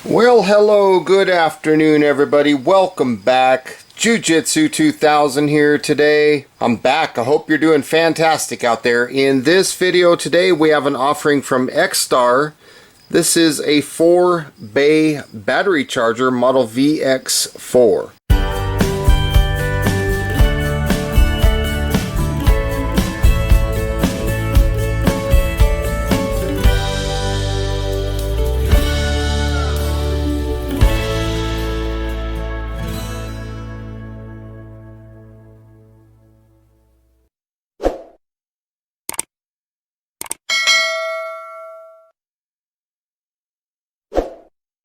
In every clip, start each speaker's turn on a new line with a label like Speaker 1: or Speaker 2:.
Speaker 1: Well, hello, good afternoon everybody. Welcome back. Jiu-Jitsu 2000 here today. I'm back. I hope you're doing fantastic out there. In this video today we have an offering from XTAR. This is a 4-bay battery charger, model VX4.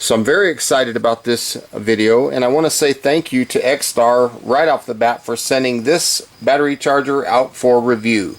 Speaker 1: So I'm very excited about this video, and I want to say thank you to XTAR right off the bat for sending this battery charger out for review.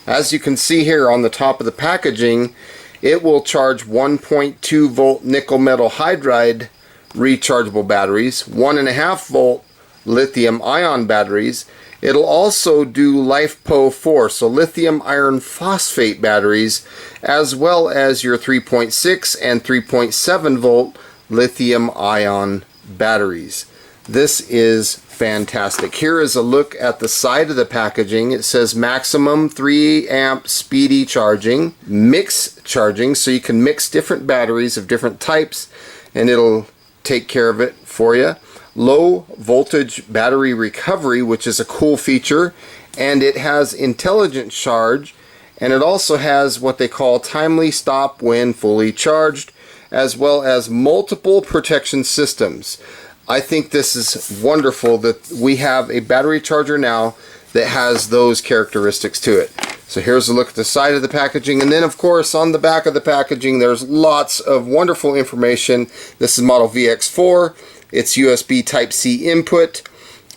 Speaker 1: As you can see here on the top of the packaging, it will charge 1.2 volt nickel metal hydride rechargeable batteries, 1.5 volt lithium ion batteries. It'll also do LiFePO4, so lithium iron phosphate batteries, as well as your 3.6 and 3.7 volt lithium ion batteries. This is fantastic. Here is a look at the side of the packaging. It says maximum 3 amp speedy charging, mix charging, so you can mix different batteries of different types and it'll take care of it for you. Low voltage battery recovery, which is a cool feature, and it has intelligent charge, and it also has what they call timely stop when fully charged, as well as multiple protection systems. I think this is wonderful that we have a battery charger now that has those characteristics to it. So here's a look at the side of the packaging, and then of course on the back of the packaging there's lots of wonderful information. This is model VX4. It's USB Type-C input.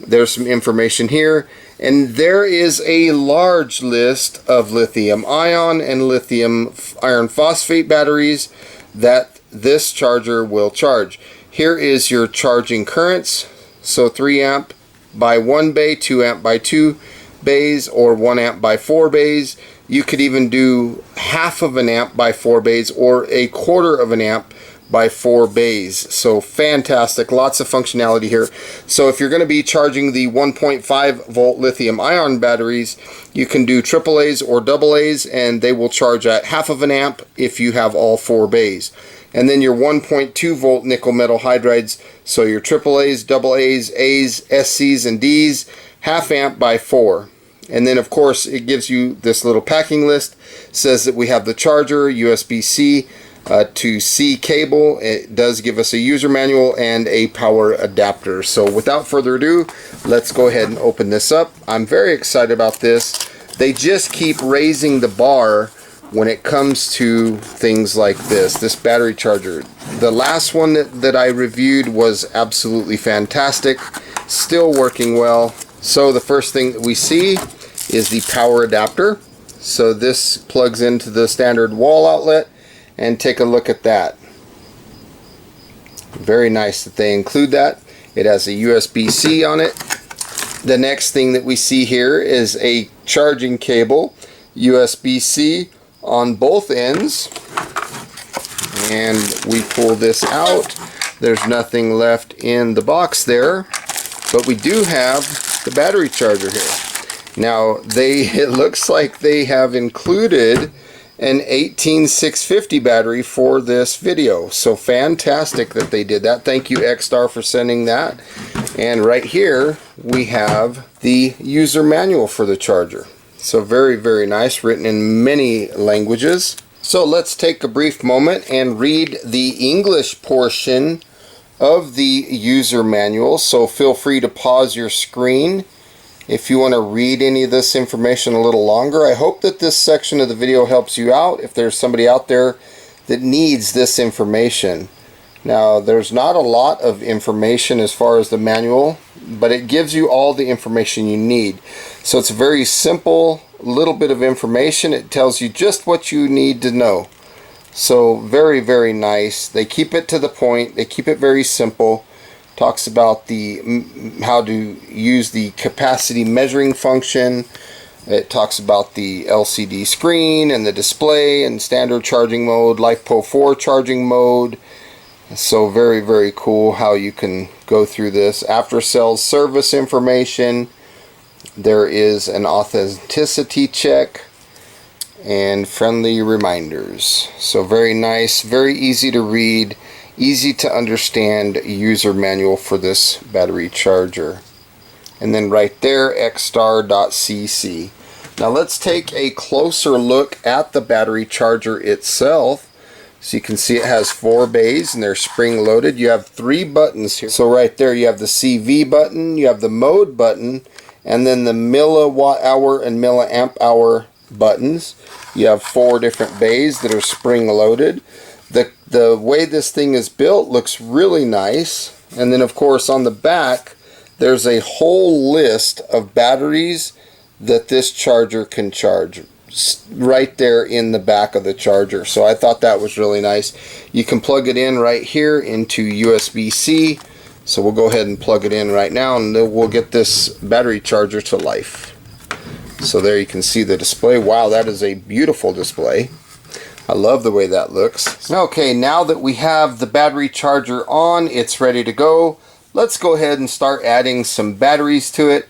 Speaker 1: There's some information here, and there is a large list of lithium ion and lithium iron phosphate batteries that this charger will charge. Here is your charging currents, so 3 amp by 1 bay, 2 amp by 2 bays, or 1 amp by 4 bays. You could even do half of an amp by 4 bays or a quarter of an amp by 4 bays. So fantastic, lots of functionality here. So if you're going to be charging the 1.5 volt lithium ion batteries, you can do AAAs or AA's, and they will charge at half of an amp if you have all 4 bays. And then your 1.2 volt nickel metal hydrides, so your AAAs, AA's, A's, SC's, and D's, half amp by 4. And then of course it gives you this little packing list. It says that we have the charger, USB-C to C cable. It does give us a user manual and a power adapter. So without further ado, let's go ahead and open this up. I'm very excited about this. They just keep raising the bar when it comes to things like this battery charger. The last one that I reviewed was absolutely fantastic, still working well. So the first thing that we see is the power adapter. So this plugs into the standard wall outlet, and take a look at that. Very nice that they include that. It has a USB-C on it. The next thing that we see here is a charging cable, USB-C on both ends, and we pull this out. There's nothing left in the box there, but we do have the battery charger here. Now it looks like they have included an 18650 battery for this video, so fantastic that they did that. Thank you XTAR for sending that. And right here we have the user manual for the charger. So very, very nice, written in many languages. So let's take a brief moment and read the English portion of the user manual. So feel free to pause your screen if you want to read any of this information a little longer. I hope that this section of the video helps you out if there's somebody out there that needs this information. Now there's not a lot of information as far as the manual, but it gives you all the information you need. So it's a very simple little bit of information. It tells you just what you need to know. So very, very nice. They keep it to the point. They keep it very simple. Talks about how to use the capacity measuring function. It talks about the LCD screen and the display and standard charging mode, LiFePO4 charging mode, So very, very cool how you can go through this. After sales service information, there is an authenticity check and friendly reminders. So very nice, very easy to read, easy to understand user manual for this battery charger. And then right there, xtar.cc. Now let's take a closer look at the battery charger itself. So you can see it has 4 bays and they're spring loaded. You have 3 buttons here. So right there you have the CV button, you have the mode button, and then the milliwatt hour and milliamp hour buttons. You have 4 different bays that are spring loaded. The way this thing is built looks really nice. And then of course on the back there's a whole list of batteries that this charger can charge right there in the back of the charger. So I thought that was really nice. You can plug it in right here into USB-C. So we'll go ahead and plug it in right now and then we'll get this battery charger to life. So there you can see the display. Wow, that is a beautiful display. I love the way that looks. Okay, now that we have the battery charger on, it's ready to go. Let's go ahead and start adding some batteries to it.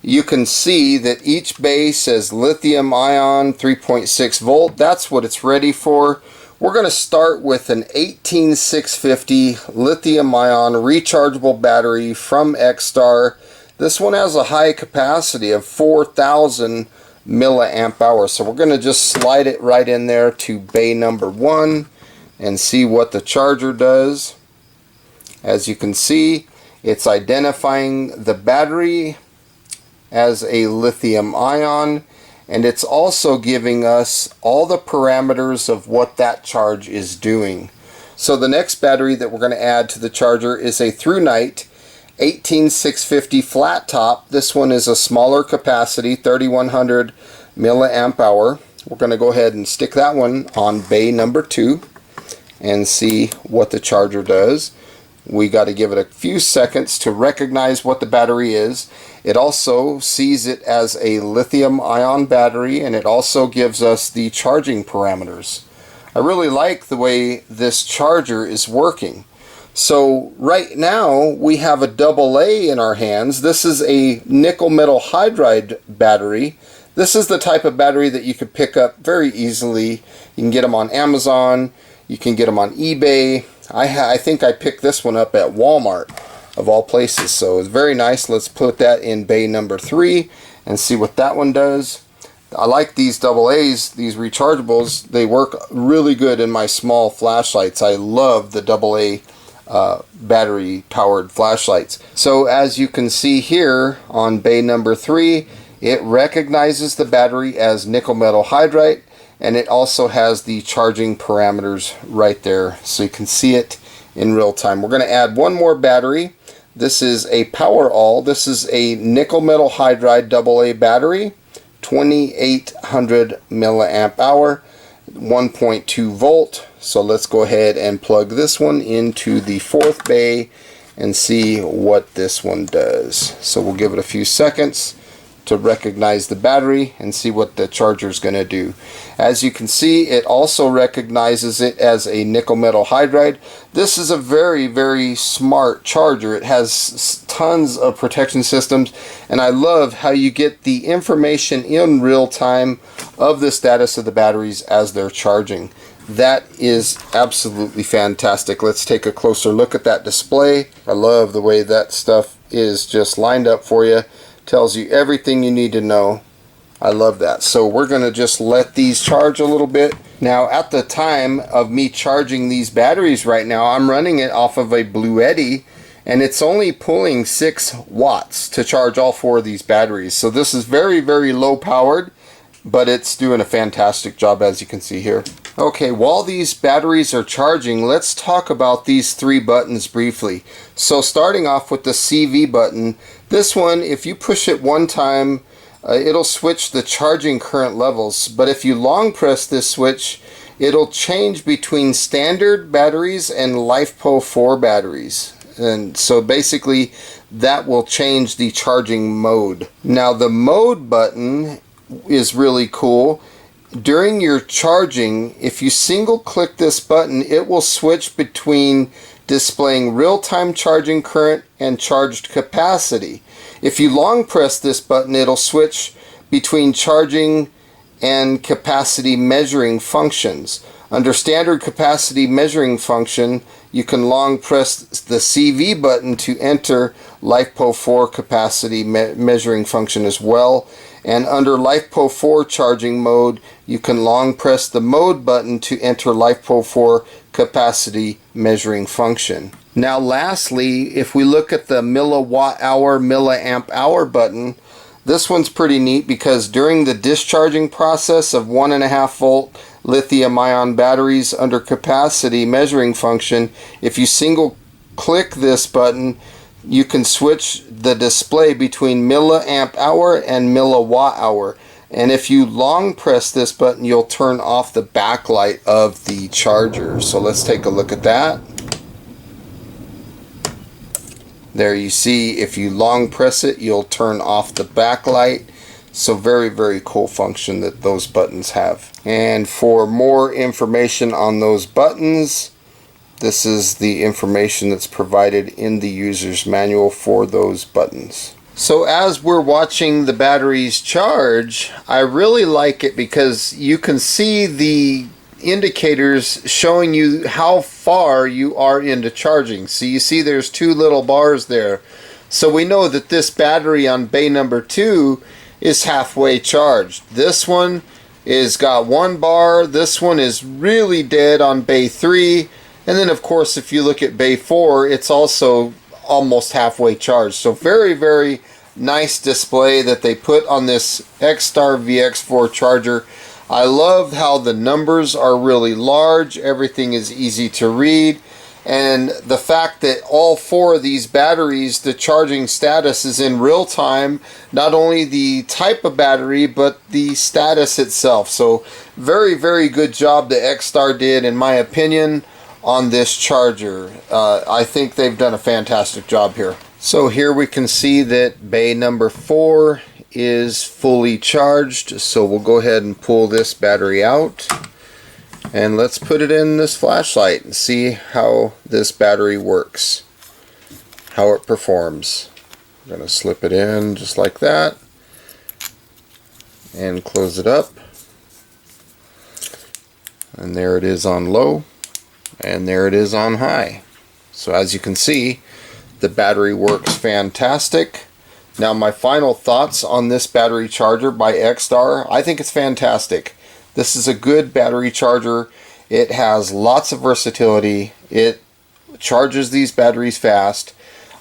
Speaker 1: You can see that each bay says lithium ion 3.6 volt. That's what it's ready for. We're going to start with an 18650 lithium ion rechargeable battery from XTAR. This one has a high capacity of 4,000 milliamp hours. So we're going to just slide it right in there to bay number 1 and see what the charger does. As you can see, it's identifying the battery as a lithium ion, and it's also giving us all the parameters of what that charge is doing. So the next battery that we're going to add to the charger is a thrunite 18650 flat top. This one is a smaller capacity, 3100 milliamp hour. We're going to go ahead and stick that one on bay number 2 and see what the charger does. We got to give it a few seconds to recognize what the battery is. It also sees it as a lithium ion battery, and it also gives us the charging parameters. I really like the way this charger is working. So right now we have a AA in our hands. This is a nickel metal hydride battery. This is the type of battery that you could pick up very easily. You can get them on Amazon, you can get them on eBay. I think I picked this one up at Walmart of all places, so it's very nice. Let's put that in bay number 3 and see what that one does. I like these AA's, these rechargeables. They work really good in my small flashlights. I love the AA battery powered flashlights. So as you can see here on bay number 3, it recognizes the battery as nickel metal hydride, and it also has the charging parameters right there, so you can see it in real time. We're going to add one more battery. This is a Powerall. This is a nickel metal hydride AA battery, 2800 milliamp hour, 1.2 volt. So let's go ahead and plug this one into the 4th bay and see what this one does. So we'll give it a few seconds to recognize the battery and see what the charger is going to do. As you can see, it also recognizes it as a nickel metal hydride. This is a very, very smart charger. It has tons of protection systems, and I love how you get the information in real time of the status of the batteries as they're charging. That is absolutely fantastic. Let's take a closer look at that display. I love the way that stuff is just lined up for you. Tells you everything you need to know. I love that. So we're going to just let these charge a little bit. Now at the time of me charging these batteries right now, I'm running it off of a Bluetti, and it's only pulling 6 watts to charge all 4 of these batteries. So this is very, very low powered, but it's doing a fantastic job, as you can see here. Okay, while these batteries are charging, let's talk about these 3 buttons briefly. So starting off with the CV button, this one, if you push it one time, it'll switch the charging current levels, but if you long press this switch, it'll change between standard batteries and LiFePO 4 batteries. And so basically that will change the charging mode. Now the mode button is really cool. During your charging, if you single click this button, it will switch between displaying real-time charging current and charged capacity. If you long press this button, it'll switch between charging and capacity measuring functions. Under standard capacity measuring function, you can long press the CV button to enter LiFePO4 capacity measuring function as well. And under LiFePO4 charging mode, you can long press the mode button to enter LiFePO4 capacity measuring function. Now lastly, if we look at the milliwatt hour, milliamp hour button, this one's pretty neat because during the discharging process of 1.5 volt lithium ion batteries under capacity measuring function, if you single click this button, you can switch the display between milliamp hour and milliwatt hour. And if you long press this button, you'll turn off the backlight of the charger. So let's take a look at that. There you see, if you long press it, you'll turn off the backlight. So very, very cool function that those buttons have. And for more information on those buttons, this is the information that's provided in the user's manual for those buttons. So as we're watching the batteries charge, I really like it because you can see the indicators showing you how far you are into charging. So you see there's two little bars there. So we know that this battery on bay number 2 is halfway charged. This one is got 1 bar. This one is really dead on bay 3. And then of course if you look at bay 4, it's also almost halfway charged. So very, very nice display that they put on this XTAR VX4 charger. I love how the numbers are really large, everything is easy to read, and the fact that all 4 of these batteries, the charging status is in real time, not only the type of battery but the status itself. So very, very good job that XTAR did, in my opinion, on this charger. I think they've done a fantastic job here. So here we can see that bay number 4 is fully charged, so we'll go ahead and pull this battery out and let's put it in this flashlight and see how this battery works, how it performs. I'm going to slip it in just like that and close it up, and there it is on low and there it is on high. So as you can see, the battery works fantastic. Now my final thoughts on this battery charger by XTAR, I think it's fantastic. This is a good battery charger. It has lots of versatility. It charges these batteries fast.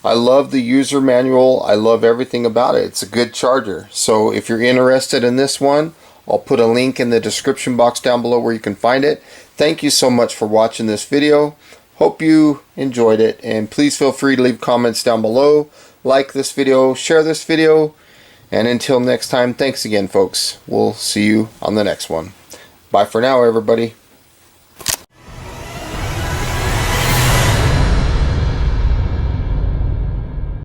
Speaker 1: I love the user manual. I love everything about it. It's a good charger. So if you're interested in this one, I'll put a link in the description box down below where you can find it. Thank you so much for watching this video. Hope you enjoyed it, and please feel free to leave comments down below. Like this video, share this video, and until next time, thanks again folks. We'll see you on the next one. Bye for now everybody.